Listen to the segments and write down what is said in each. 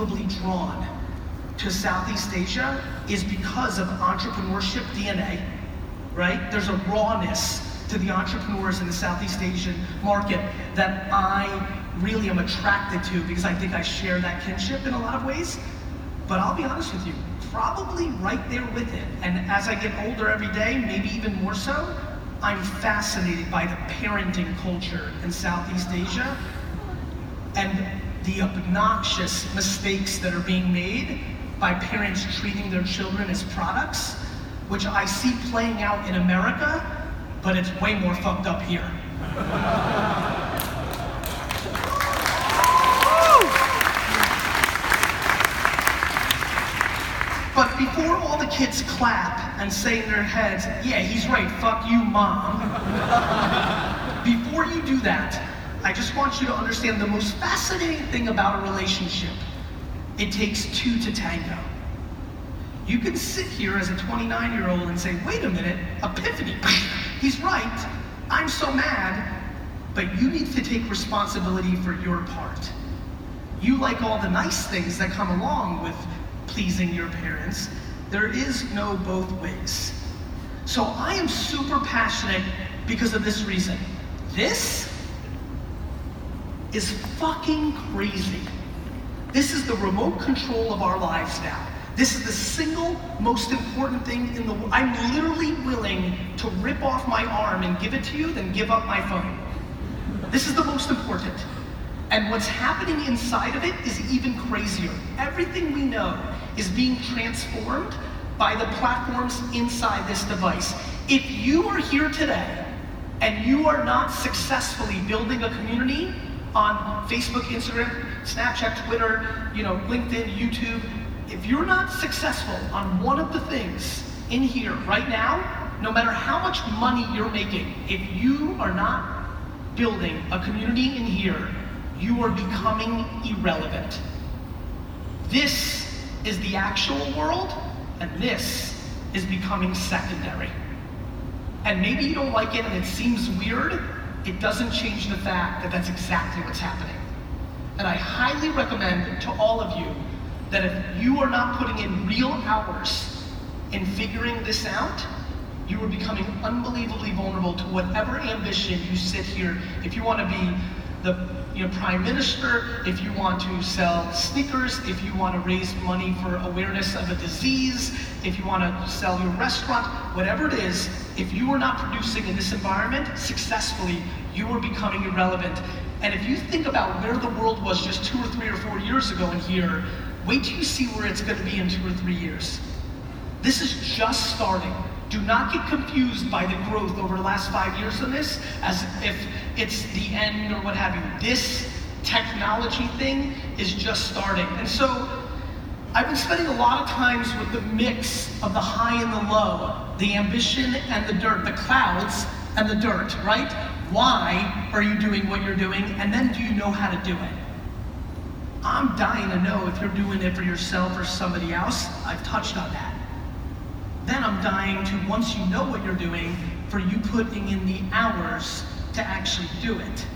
unbelievably drawn to Southeast Asia is because of entrepreneurship DNA, right? There's a rawness to the entrepreneurs in the Southeast Asian market that I really am attracted to because I think I share that kinship in a lot of ways. But I'll be honest with you, probably right there with it. And as I get older every day, maybe even more so, I'm fascinated by the parenting culture in Southeast Asia and the obnoxious mistakes that are being made by parents treating their children as products, which I see playing out in America, but it's way more fucked up here. But before all the kids clap and say in their heads, yeah, he's right, fuck you, mom. Before you do that, I just want you to understand the most fascinating thing about a relationship. It takes two to tango. You can sit here as a 29-year-old and say, wait a minute, epiphany, he's right, I'm so mad, but you need to take responsibility for your part. You like all the nice things that come along with pleasing your parents. There is no both ways. So I am super passionate because of this reason. This is fucking crazy. This is the remote control of our lives now. This is the single most important thing in the world. I'm literally willing to rip off my arm and give it to you, then give up my phone. This is the most important. And what's happening inside of it is even crazier. Everything we know is being transformed by the platforms inside this device. If you are here today and you are not successfully building a community on Facebook, Instagram, Snapchat, Twitter, LinkedIn, YouTube, if you're not successful on one of the things in here right now, no matter how much money you're making, if you are not building a community in here, you are becoming irrelevant. This is the actual world, and this is becoming secondary. And maybe you don't like it and it seems weird. It doesn't change the fact that that's exactly what's happening. And I highly recommend to all of you that if you are not putting in real hours in figuring this out, you are becoming unbelievably vulnerable to whatever ambition you sit here. If you want to be the prime minister, if you want to sell sneakers, if you want to raise money for awareness of a disease, if you want to sell your restaurant, whatever it is, if you are not producing in this environment successfully, you are becoming irrelevant. And if you think about where the world was just 2 or 3 or 4 years ago in here, wait till you see where it's going to be in 2 or 3 years. This is just starting. Do not get confused by the growth over the last 5 years of this as if it's the end or what have you. This technology thing is just starting. And so I've been spending a lot of times with the mix of the high and the low, the ambition and the dirt, the clouds and the dirt, right? Why are you doing what you're doing? And then do you know how to do it? I'm dying to know if you're doing it for yourself or somebody else. I've touched on that. Then I'm dying to, once you know what you're doing, for you putting in the hours to actually do it.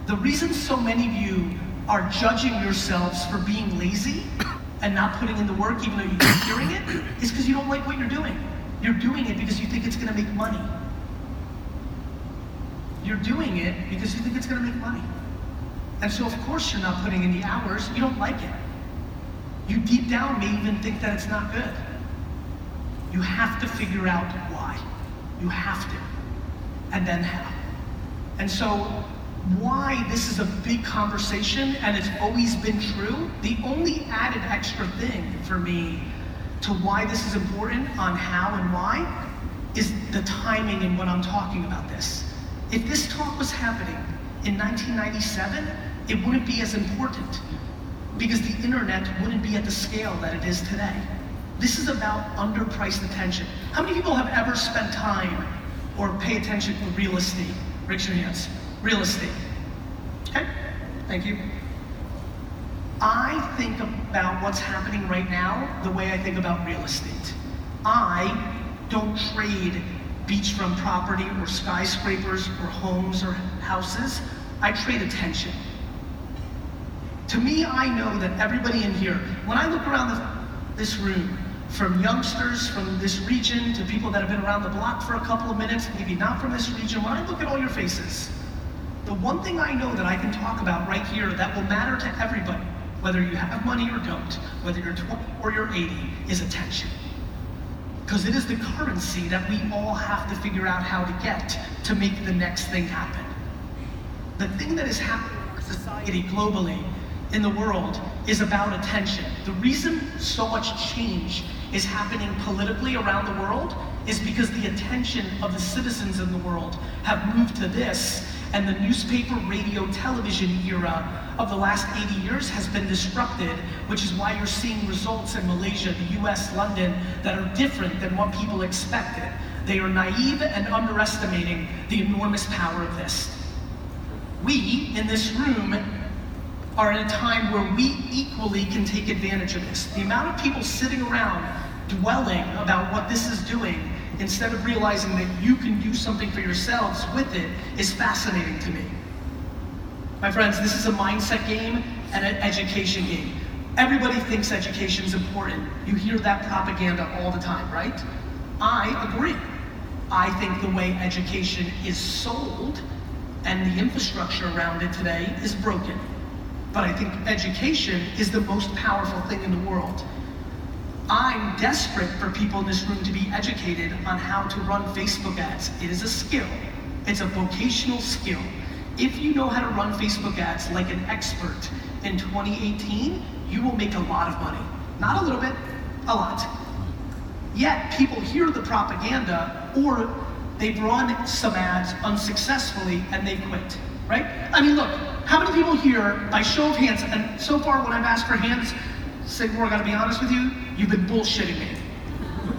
The reason so many of you are judging yourselves for being lazy and not putting in the work even though you keep hearing it is because you don't like what you're doing. You're doing it because you think it's gonna make money. You're doing it because you think it's gonna make money. And so of course you're not putting in the hours, you don't like it. You deep down may even think that it's not good. You have to figure out why. You have to. And then how. And so why this is a big conversation, and it's always been true, the only added extra thing for me to why this is important on how and why is the timing in when I'm talking about this. If this talk was happening in 1997, it wouldn't be as important because the internet wouldn't be at the scale that it is today. This is about underpriced attention. How many people have ever spent time or pay attention to real estate? Raise your hands. Real estate. Okay, thank you. I think about what's happening right now the way I think about real estate. I don't trade beachfront property or skyscrapers or homes or houses. I trade attention. To me, I know that everybody in here, when I look around this room, from youngsters from this region to people that have been around the block for a couple of minutes, maybe not from this region, when I look at all your faces, the one thing I know that I can talk about right here that will matter to everybody, whether you have money or don't, whether you're 20 or you're 80, is attention. Because it is the currency that we all have to figure out how to get to make the next thing happen. The thing that is happening in our society globally, in the world, is about attention. The reason so much change is happening politically around the world is because the attention of the citizens in the world have moved to this, and the newspaper, radio, television era of the last 80 years has been disrupted, which is why you're seeing results in Malaysia, the US, London, that are different than what people expected. They are naive and underestimating the enormous power of this. We, in this room, are in a time where we equally can take advantage of this. The amount of people sitting around dwelling about what this is doing instead of realizing that you can do something for yourselves with it is fascinating to me. My friends, this is a mindset game and an education game. Everybody thinks education is important. You hear that propaganda all the time, right? I agree. I think the way education is sold and the infrastructure around it today is broken. But I think education is the most powerful thing in the world. I'm desperate for people in this room to be educated on how to run Facebook ads. It is a skill. It's a vocational skill. If you know how to run Facebook ads like an expert in 2018, you will make a lot of money. Not a little bit, a lot. Yet people hear the propaganda, or they've run some ads unsuccessfully and they quit, right? I mean, look, how many people here, by show of hands, and so far when I've asked for hands, Sigmore, I gotta be honest with you, you've been bullshitting me.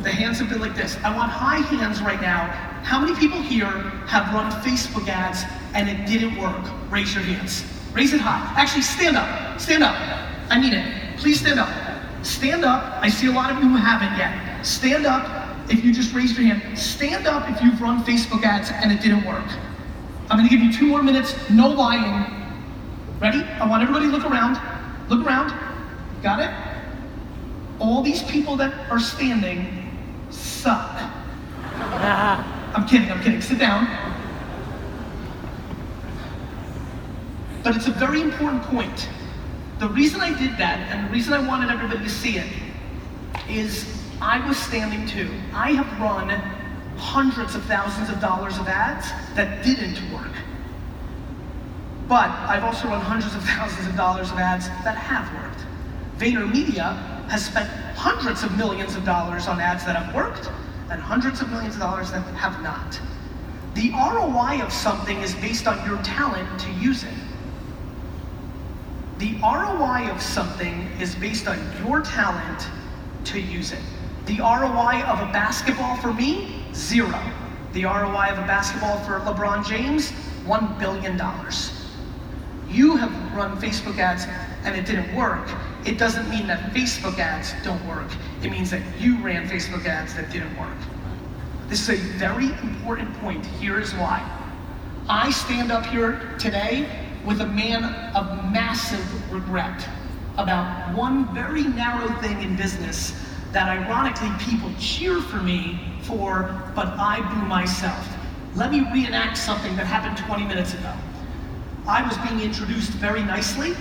The hands have been like this. I want high hands right now. How many people here have run Facebook ads and it didn't work? Raise your hands. Raise it high. Actually, stand up. Stand up. I mean it. Please stand up. Stand up. I see a lot of you who haven't yet. Stand up if you just raised your hand. Stand up if you've run Facebook ads and it didn't work. I'm gonna give you 2 more minutes, no lying. Ready? I want everybody to look around. Look around. Got it? All these people that are standing suck. I'm kidding. Sit down. But it's a very important point. The reason I did that, and the reason I wanted everybody to see it, is I was standing too. I have run hundreds of thousands of dollars of ads that didn't work. But I've also run hundreds of thousands of dollars of ads that have worked. VaynerMedia has spent hundreds of millions of dollars on ads that have worked and hundreds of millions of dollars that have not. The ROI of something is based on your talent to use it. The ROI of something is based on your talent to use it. The ROI of a basketball for me, 0. The ROI of a basketball for LeBron James, $1 billion. You have run Facebook ads and it didn't work. It doesn't mean that Facebook ads don't work. It means that you ran Facebook ads that didn't work. This is a very important point. Here is why. I stand up here today with a man of massive regret about one very narrow thing in business that ironically people cheer for me for, but I boo myself. Let me reenact something that happened 20 minutes ago. I was being introduced very nicely,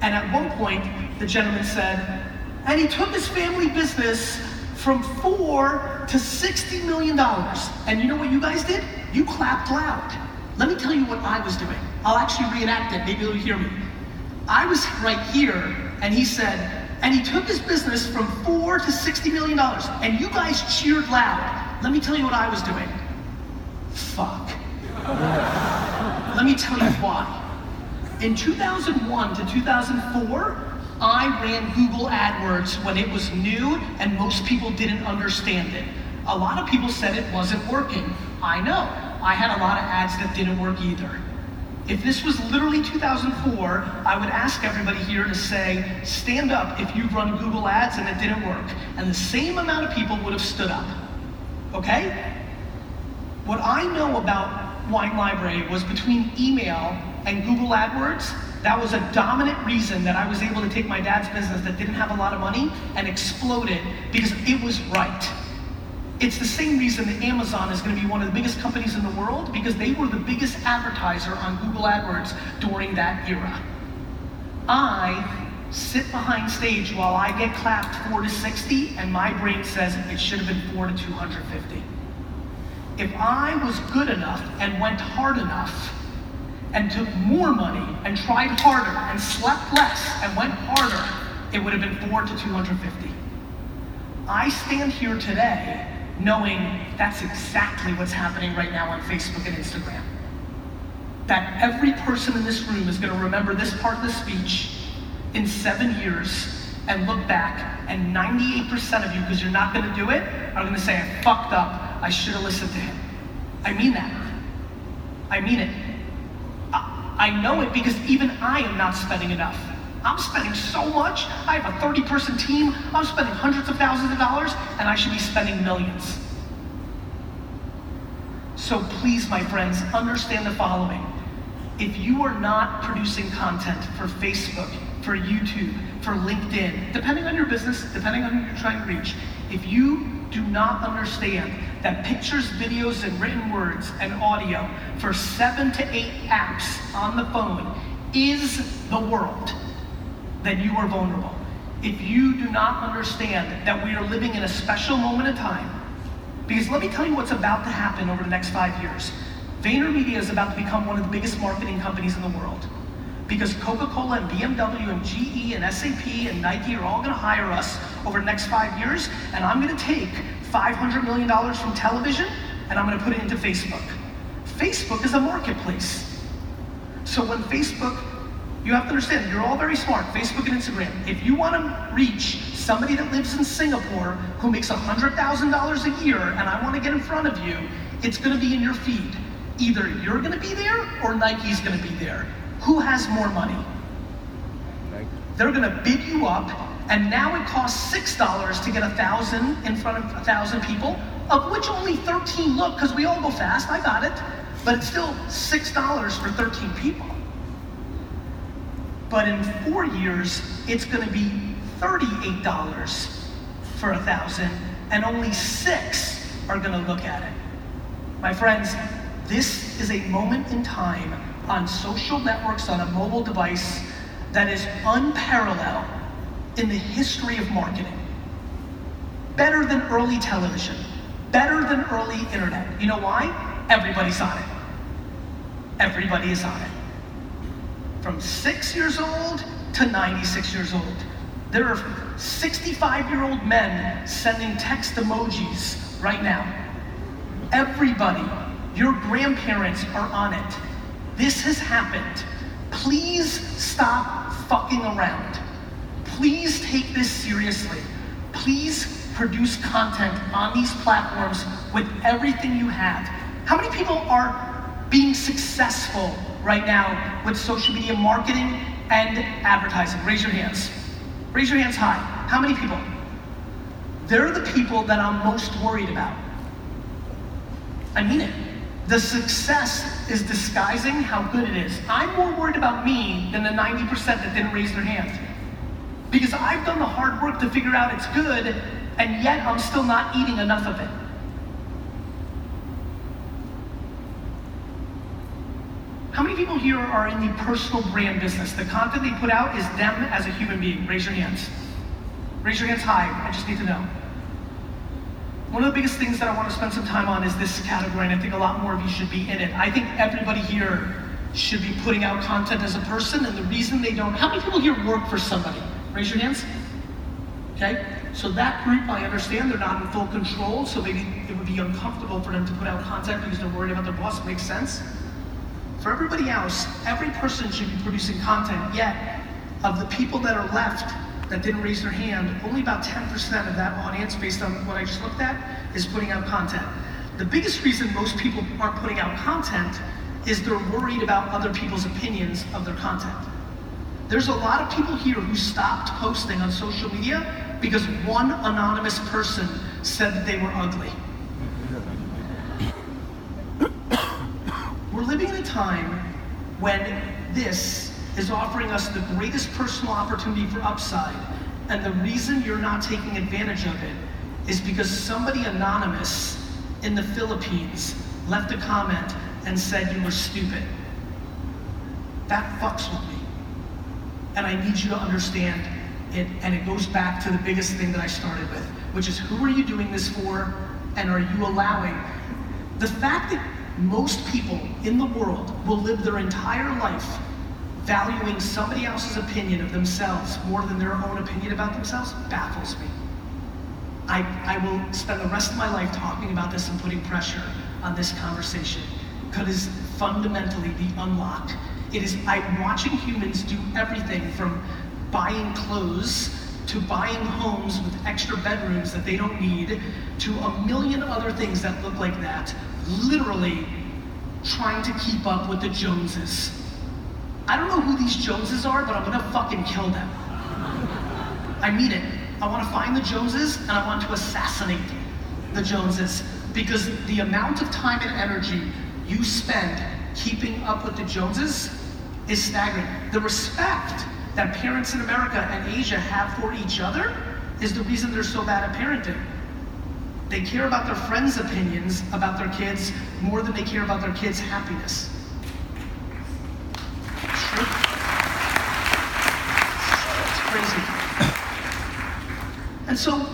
and at one point, the gentleman said, and he took his family business from $4 to $60 million. And you know what you guys did? You clapped loud. Let me tell you what I was doing. I'll actually reenact it, maybe you'll hear me. I was right here, and he said, and he took his business from $4 to $60 million, and you guys cheered loud. Let me tell you what I was doing. Fuck. Let me tell you why. In 2001 to 2004, I ran Google AdWords when it was new and most people didn't understand it. A lot of people said it wasn't working. I know. I had a lot of ads that didn't work either. If this was literally 2004, I would ask everybody here to say, stand up if you've run Google ads and it didn't work. And the same amount of people would have stood up. Okay? What I know about Wine Library was between email and Google AdWords, that was a dominant reason that I was able to take my dad's business that didn't have a lot of money and explode it because it was right. It's the same reason that Amazon is going to be one of the biggest companies in the world, because they were the biggest advertiser on Google AdWords during that era. I sit behind stage while I get clapped 4 to 60 and my brain says it should have been 4 to 250. If I was good enough and went hard enough and took more money and tried harder and slept less and went harder, it would have been 4 to 250. I stand here today knowing that's exactly what's happening right now on Facebook and Instagram. That every person in this room is going to remember this part of the speech in 7 years and look back, and 98% of you, because you're not going to do it, are going to say, I fucked up, I should have listened to him. I mean that. I mean it. I know it because even I am not spending enough. I'm spending so much. I have a 30-person team. I'm spending hundreds of thousands of dollars, and I should be spending millions. So please, my friends, understand the following. If you are not producing content for Facebook, for YouTube, for LinkedIn, depending on your business, depending on who you're trying to reach, if you do not understand that pictures, videos, and written words and audio for 7 to 8 apps on the phone is the world, then you are vulnerable. If you do not understand that we are living in a special moment in time, because let me tell you what's about to happen over the next 5 years. VaynerMedia is about to become one of the biggest marketing companies in the world, because Coca-Cola and BMW and GE and SAP and Nike are all going to hire us over the next 5 years, and I'm going to take $500 million from television and I'm going to put it into Facebook. Facebook is a marketplace. So when Facebook, you have to understand, you're all very smart, Facebook and Instagram. If you want to reach somebody that lives in Singapore who makes $100,000 a year and I want to get in front of you, it's going to be in your feed. Either you're going to be there or Nike's going to be there. Who has more money? They're going to bid you up, and now it costs $6 to get 1,000 in front of 1,000 people, of which only 13 look, because we all go fast, I got it, but it's still $6 for 13 people. But in 4 years, it's going to be $38 for 1,000, and only 6 are going to look at it. My friends, this is a moment in time on social networks on a mobile device that is unparalleled in the history of marketing. Better than early television, better than early internet. You know why? Everybody's on it. Everybody is on it. From 6 years old to 96 years old. There are 65-year-old men sending text emojis right now. Everybody, your grandparents are on it. This has happened. Please stop fucking around. Please take this seriously. Please produce content on these platforms with everything you have. How many people are being successful right now with social media marketing and advertising? Raise your hands. Raise your hands high. How many people? They're the people that I'm most worried about. I mean it. The success is disguising how good it is. I'm more worried about me than the 90% that didn't raise their hand. Because I've done the hard work to figure out it's good, and yet I'm still not eating enough of it. How many people here are in the personal brand business? The content they put out is them as a human being. Raise your hands. Raise your hands high. I just need to know. One of the biggest things that I want to spend some time on is this category, and I think a lot more of you should be in it. I think everybody here should be putting out content as a person, and the reason they don't, how many people here work for somebody? Raise your hands. Okay, so that group, I understand, they're not in full control, so maybe it would be uncomfortable for them to put out content because they're worried about their boss. It makes sense. For everybody else, every person should be producing content, yet of the people that are left that didn't raise their hand, only about 10% of that audience, based on what I just looked at, is putting out content. The biggest reason most people aren't putting out content is they're worried about other people's opinions of their content. There's a lot of people here who stopped posting on social media because one anonymous person said that they were ugly. We're living in a time when this is offering us the greatest personal opportunity for upside. And the reason you're not taking advantage of it is because somebody anonymous in the Philippines left a comment and said you were stupid. That fucks with me. And I need you to understand it, and it goes back to the biggest thing that I started with, which is who are you doing this for, and are you allowing? The fact that most people in the world will live their entire life valuing somebody else's opinion of themselves more than their own opinion about themselves baffles me. I will spend the rest of my life talking about this and putting pressure on this conversation, because it's fundamentally the unlock. I'm watching humans do everything from buying clothes to buying homes with extra bedrooms that they don't need, to a million other things that look like that, literally trying to keep up with the Joneses. I don't know who these Joneses are, but I'm gonna fucking kill them. I mean it. I wanna find the Joneses and I want to assassinate the Joneses, because the amount of time and energy you spend keeping up with the Joneses is staggering. The respect that parents in America and Asia have for each other is the reason they're so bad at parenting. They care about their friends' opinions about their kids more than they care about their kids' happiness. It's crazy. And so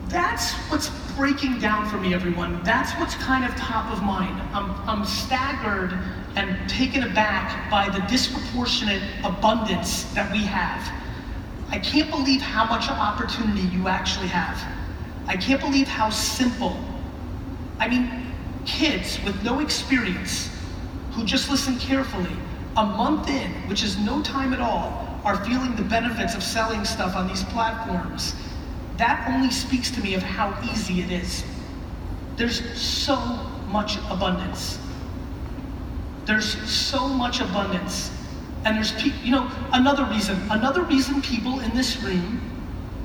that's what's breaking down for me, everyone. That's what's kind of top of mind. I'm staggered and taken aback by the disproportionate abundance that we have. I can't believe how much opportunity you actually have. I can't believe how simple. I mean, kids with no experience who just listen carefully, a month in, which is no time at all, are feeling the benefits of selling stuff on these platforms. That only speaks to me of how easy it is. There's so much abundance. There's so much abundance. And there's another reason people in this room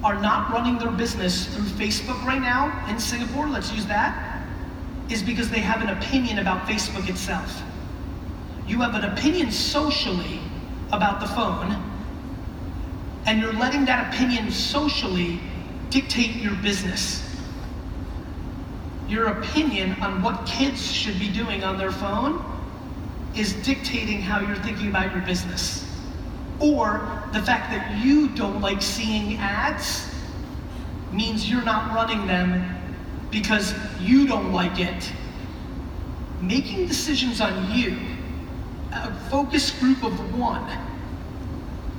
are not running their business through Facebook right now in Singapore, let's use that, is because they have an opinion about Facebook itself. You have an opinion socially about the phone, and you're letting that opinion socially dictate your business. Your opinion on what kids should be doing on their phone is dictating how you're thinking about your business. Or the fact that you don't like seeing ads means you're not running them because you don't like it. Making decisions on you, a focus group of one,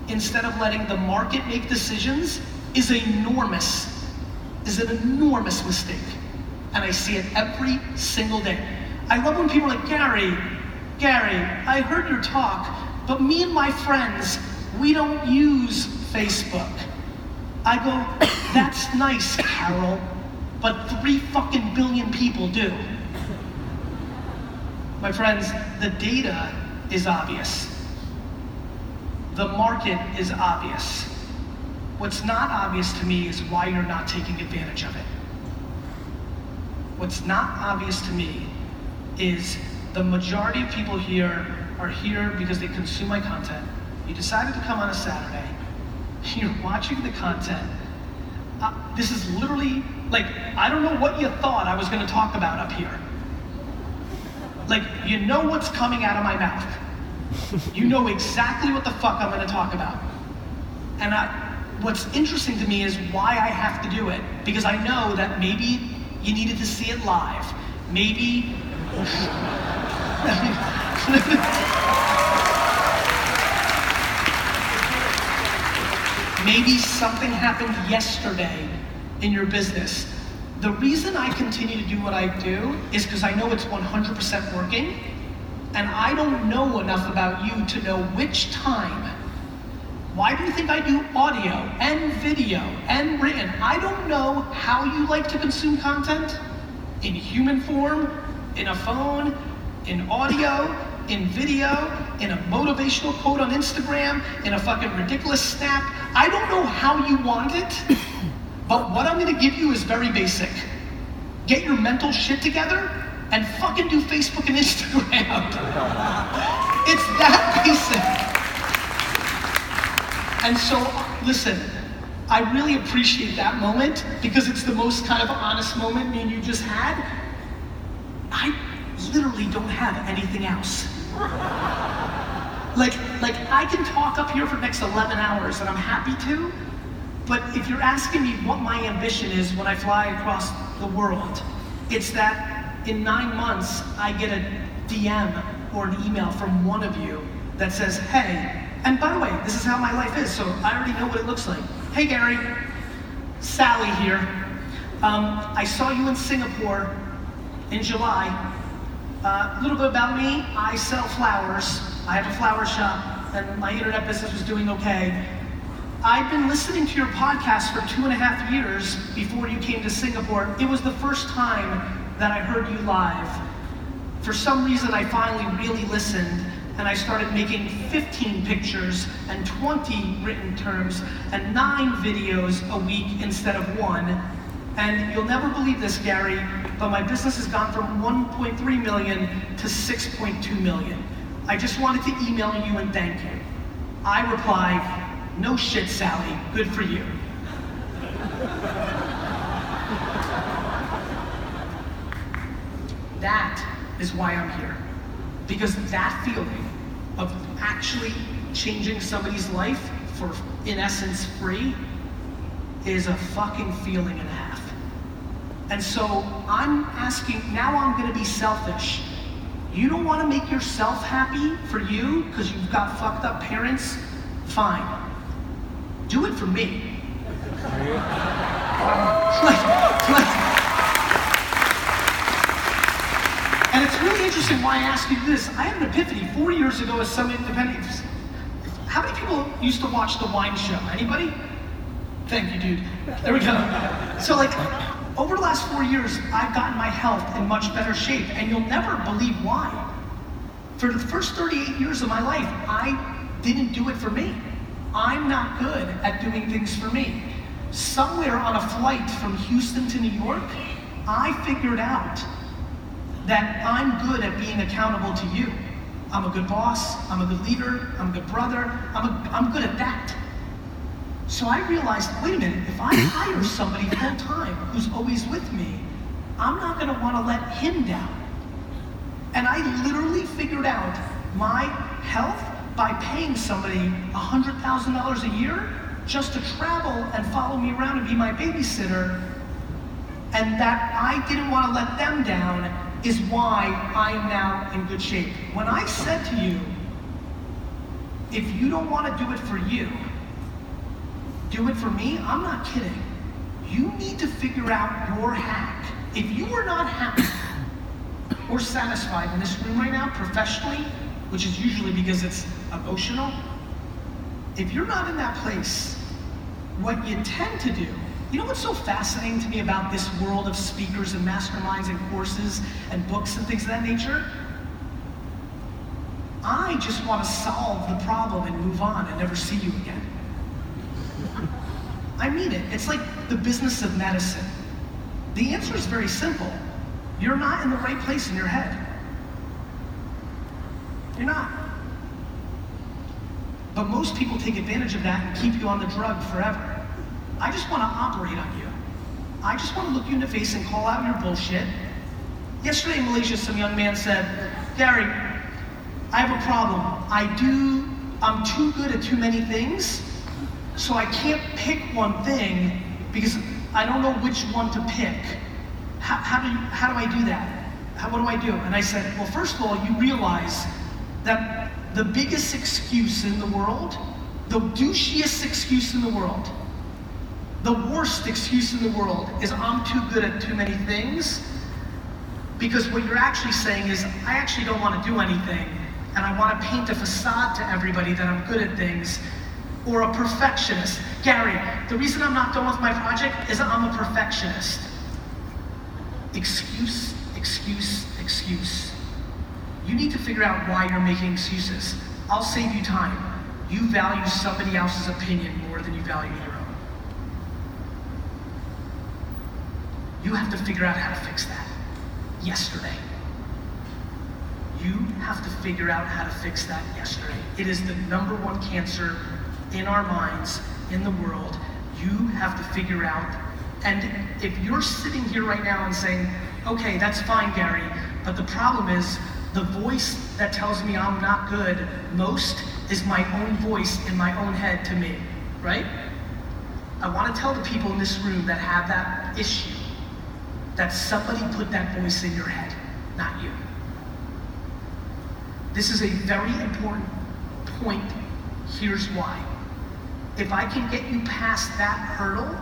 instead of letting the market make decisions, is an enormous mistake. And I see it every single day. I love when people are like, Gary, I heard your talk, but me and my friends, we don't use Facebook. I go, that's nice, Carol, but 3 fucking billion people do. My friends, the data is obvious. The market is obvious. What's not obvious to me is why you're not taking advantage of it. What's not obvious to me is the majority of people here are here because they consume my content. You decided to come on a Saturday. You're watching the content. This is literally, like, I don't know what you thought I was gonna talk about up here. Like, you know what's coming out of my mouth. You know exactly what the fuck I'm gonna talk about. And what's interesting to me is why I have to do it. Because I know that maybe you needed to see it live. Maybe, maybe something happened yesterday in your business. The reason I continue to do what I do is because I know it's 100% working, and I don't know enough about you to know which time. Why do you think I do audio and video and written? I don't know how you like to consume content, in human form, in a phone, in audio, in video, in a motivational quote on Instagram, in a fucking ridiculous snap. I don't know how you want it, but what I'm gonna give you is very basic. Get your mental shit together and fucking do Facebook and Instagram. It's that basic. And so, listen, I really appreciate that moment because it's the most kind of honest moment me and you just had. I literally don't have anything else. Like I can talk up here for the next 11 hours and I'm happy to, but if you're asking me what my ambition is when I fly across the world, it's that in 9 months I get a DM or an email from one of you that says, hey, and by the way, this is how my life is, so I already know what it looks like. Hey Gary, Sally here. I saw you in Singapore in July. A little bit about me, I sell flowers. I have a flower shop and my internet business was doing okay. I've been listening to your podcast for 2.5 years before you came to Singapore. It was the first time that I heard you live. For some reason, I finally really listened and I started making 15 pictures and 20 written terms and 9 videos a week instead of 1. And you'll never believe this, Gary, but my business has gone from 1.3 million to 6.2 million. I just wanted to email you and thank you. I reply, no shit, Sally, good for you. That is why I'm here. Because that feeling of actually changing somebody's life for, in essence, free, is a fucking feeling and a half. And so I'm asking, now I'm gonna be selfish. You don't wanna make yourself happy for you because you've got fucked up parents? Fine. Do it for me. And it's really interesting why I asked you this. I had an epiphany 4 years ago as some independent. How many people used to watch The Wine Show? Anybody? Thank you, dude. There we go. So like, over the last 4 years, I've gotten my health in much better shape, and you'll never believe why. For the first 38 years of my life, I didn't do it for me. I'm not good at doing things for me. Somewhere on a flight from Houston to New York, I figured out that I'm good at being accountable to you. I'm a good boss, I'm a good leader, I'm a good brother, I'm good at that. So I realized, wait a minute, if I hire somebody full time who's always with me, I'm not gonna wanna let him down. And I literally figured out my health by paying somebody $100,000 a year just to travel and follow me around and be my babysitter, and that I didn't wanna let them down is why I am now in good shape. When I said to you, if you don't wanna do it for you, do it for me, I'm not kidding. You need to figure out your hack. If you are not happy or satisfied in this room right now, professionally, which is usually because it's emotional, if you're not in that place, what you tend to do, you know what's so fascinating to me about this world of speakers and masterminds and courses and books and things of that nature? I just want to solve the problem and move on and never see you again. I mean it. It's like the business of medicine. The answer is very simple. You're not in the right place in your head. You're not. But most people take advantage of that and keep you on the drug forever. I just want to operate on you. I just want to look you in the face and call out your bullshit. Yesterday in Malaysia, some young man said, Gary, I have a problem. I'm too good at too many things, so I can't pick one thing because I don't know which one to pick. How do I do that? What do I do? And I said, well, first of all, you realize that the biggest excuse in the world, the douchiest excuse in the world, the worst excuse in the world is I'm too good at too many things, because what you're actually saying is I actually don't want to do anything and I want to paint a facade to everybody that I'm good at things, or a perfectionist. Gary, the reason I'm not done with my project is I'm a perfectionist. Excuse, excuse, excuse. You need to figure out why you're making excuses. I'll save you time. You value somebody else's opinion more than you value your own. You have to figure out how to fix that yesterday. You have to figure out how to fix that yesterday. It is the #1 cancer in our minds, in the world, you have to figure out. And if you're sitting here right now and saying, okay, that's fine, Gary, but the problem is the voice that tells me I'm not good most is my own voice in my own head to me, right? I want to tell the people in this room that have that issue that somebody put that voice in your head, not you. This is a very important point. Here's why. If I can get you past that hurdle,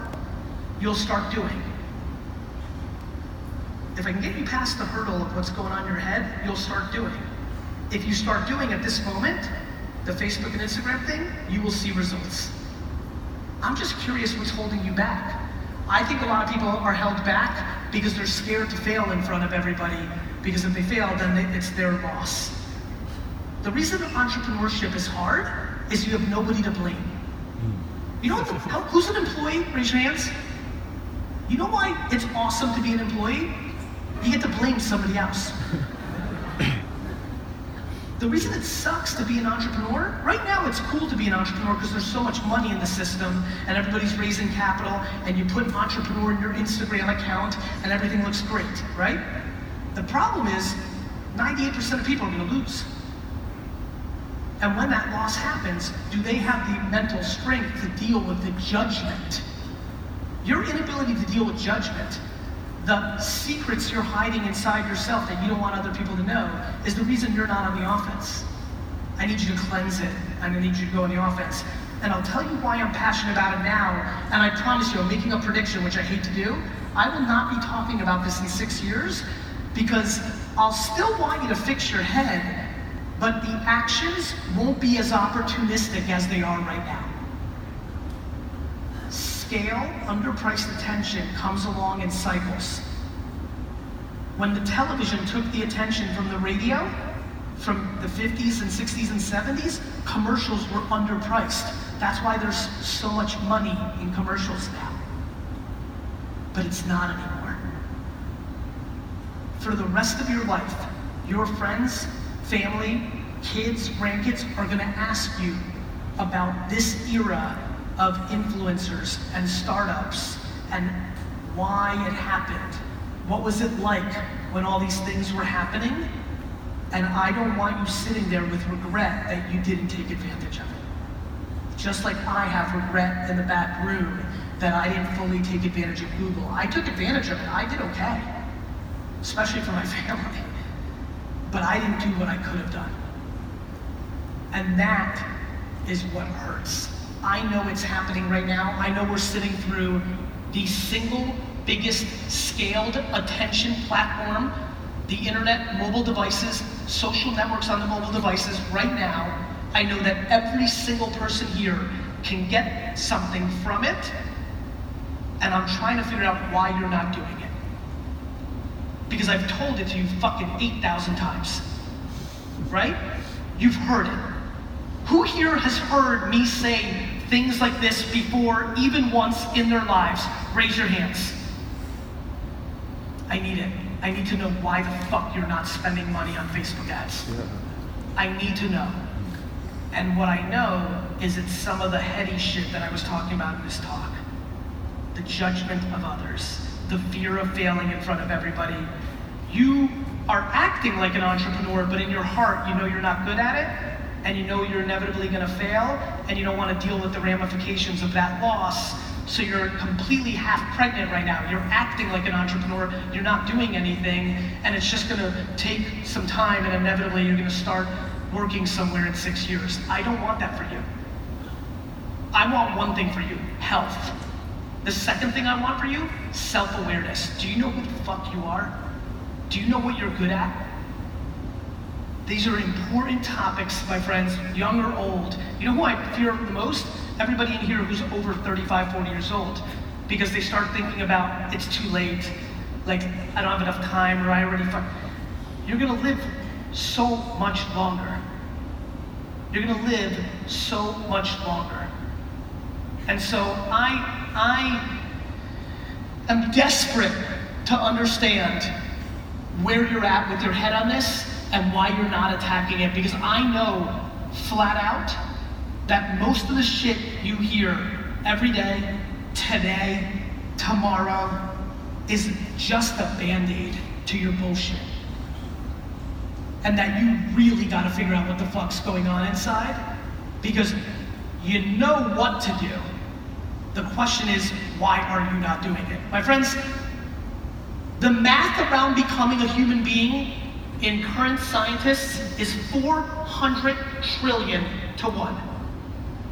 you'll start doing. If I can get you past the hurdle of what's going on in your head, you'll start doing. If you start doing at this moment, the Facebook and Instagram thing, you will see results. I'm just curious what's holding you back. I think a lot of people are held back because they're scared to fail in front of everybody, because if they fail, then it's their loss. The reason entrepreneurship is hard is you have nobody to blame. You know what? Who's an employee? Raise your hands. You know why it's awesome to be an employee? You get to blame somebody else. The reason it sucks to be an entrepreneur, right now it's cool to be an entrepreneur because there's so much money in the system and everybody's raising capital and you put entrepreneur in your Instagram account and everything looks great, right? The problem is 98% of people are going to lose. And when that loss happens, do they have the mental strength to deal with the judgment? Your inability to deal with judgment, the secrets you're hiding inside yourself that you don't want other people to know, is the reason you're not on the offense. I need you to cleanse it, and I need you to go on the offense. And I'll tell you why I'm passionate about it now, and I promise you, I'm making a prediction, which I hate to do. I will not be talking about this in 6 years, because I'll still want you to fix your head, but the actions won't be as opportunistic as they are right now. Scale, underpriced attention comes along in cycles. When the television took the attention from the radio, from the 50s and 60s and 70s, commercials were underpriced. That's why there's so much money in commercials now. But it's not anymore. For the rest of your life, your friends, family, kids, grandkids are gonna ask you about this era of influencers and startups and why it happened. What was it like when all these things were happening? And I don't want you sitting there with regret that you didn't take advantage of it. Just like I have regret in the back room that I didn't fully take advantage of Google. I took advantage of it, I did okay, especially for my family. But I didn't do what I could have done. And that is what hurts. I know it's happening right now. I know we're sitting through the single biggest scaled attention platform, the internet, mobile devices, social networks on the mobile devices right now. I know that every single person here can get something from it, and I'm trying to figure out why you're not doing it. Because I've told it to you fucking 8,000 times, right? You've heard it. Who here has heard me say things like this before, even once in their lives? Raise your hands. I need it. I need to know why the fuck you're not spending money on Facebook ads. Yeah. I need to know. And what I know is it's some of the heady shit that I was talking about in this talk. The judgment of others, the fear of failing in front of everybody. You are acting like an entrepreneur, but in your heart, you know you're not good at it, and you know you're inevitably gonna fail, and you don't wanna deal with the ramifications of that loss, so you're completely half pregnant right now. You're acting like an entrepreneur, you're not doing anything, and it's just gonna take some time, and inevitably you're gonna start working somewhere in 6 years. I don't want that for you. I want one thing for you, health. The second thing I want for you, self-awareness. Do you know who the fuck you are? Do you know what you're good at? These are important topics, my friends, young or old. You know who I fear the most? Everybody in here who's over 35, 40 years old, because they start thinking about, it's too late, like, I don't have enough time, or I already You're gonna live so much longer. You're gonna live so much longer. And so I am desperate to understand where you're at with your head on this and why you're not attacking it, because I know flat out that most of the shit you hear every day, today, tomorrow, is just a band-aid to your bullshit. And that you really gotta figure out what the fuck's going on inside, because you know what to do. The question is, why are you not doing it? My friends, the math around becoming a human being in current scientists is 400 trillion to 1.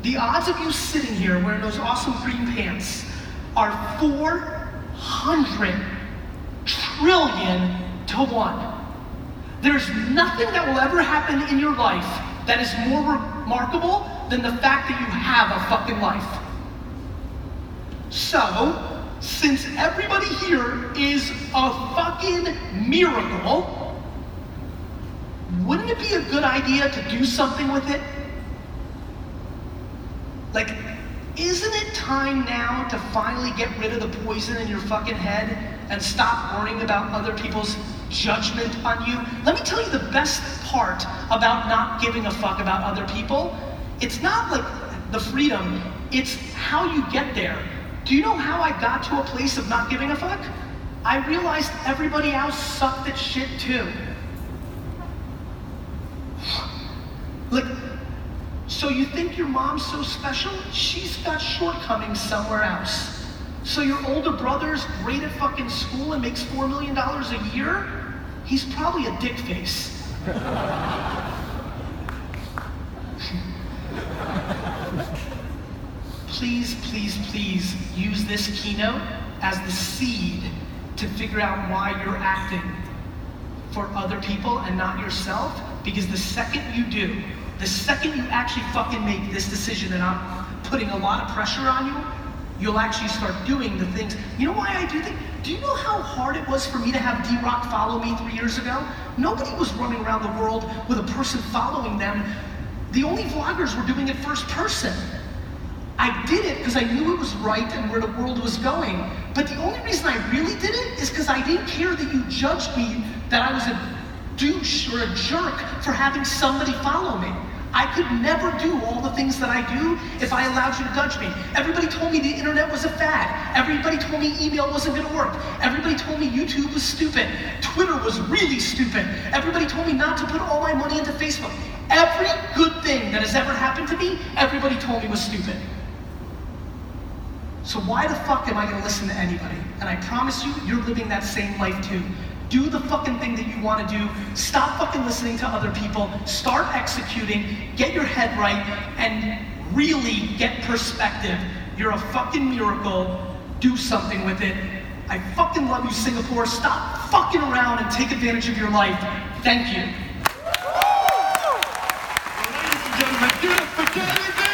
The odds of you sitting here wearing those awesome green pants are 400 trillion to 1. There's nothing that will ever happen in your life that is more remarkable than the fact that you have a fucking life. So, since everybody here is a fucking miracle, wouldn't it be a good idea to do something with it? Like, isn't it time now to finally get rid of the poison in your fucking head and stop worrying about other people's judgment on you? Let me tell you the best part about not giving a fuck about other people. It's not like the freedom, it's how you get there. Do you know how I got to a place of not giving a fuck? I realized everybody else sucked at shit too. Like, so you think your mom's so special? She's got shortcomings somewhere else. So your older brother's great at fucking school and makes $4 million a year? He's probably a dick face. Please, please, please use this keynote as the seed to figure out why you're acting for other people and not yourself, because the second you do, the second you actually fucking make this decision, and I'm putting a lot of pressure on you, you'll actually start doing the things. You know why I do things? Do you know how hard it was for me to have D-Rock follow me 3 years ago? Nobody was running around the world with a person following them. The only vloggers were doing it first person. I did it because I knew it was right and where the world was going. But the only reason I really did it is because I didn't care that you judged me that I was a douche or a jerk for having somebody follow me. I could never do all the things that I do if I allowed you to judge me. Everybody told me the internet was a fad. Everybody told me email wasn't gonna work. Everybody told me YouTube was stupid. Twitter was really stupid. Everybody told me not to put all my money into Facebook. Every good thing that has ever happened to me, everybody told me was stupid. So why the fuck am I gonna listen to anybody? And I promise you, you're living that same life too. Do the fucking thing that you want to do. Stop fucking listening to other people. Start executing. Get your head right and really get perspective. You're a fucking miracle. Do something with it. I fucking love you, Singapore. Stop fucking around and take advantage of your life. Thank you. Ladies and gentlemen, give it up for GaryVee!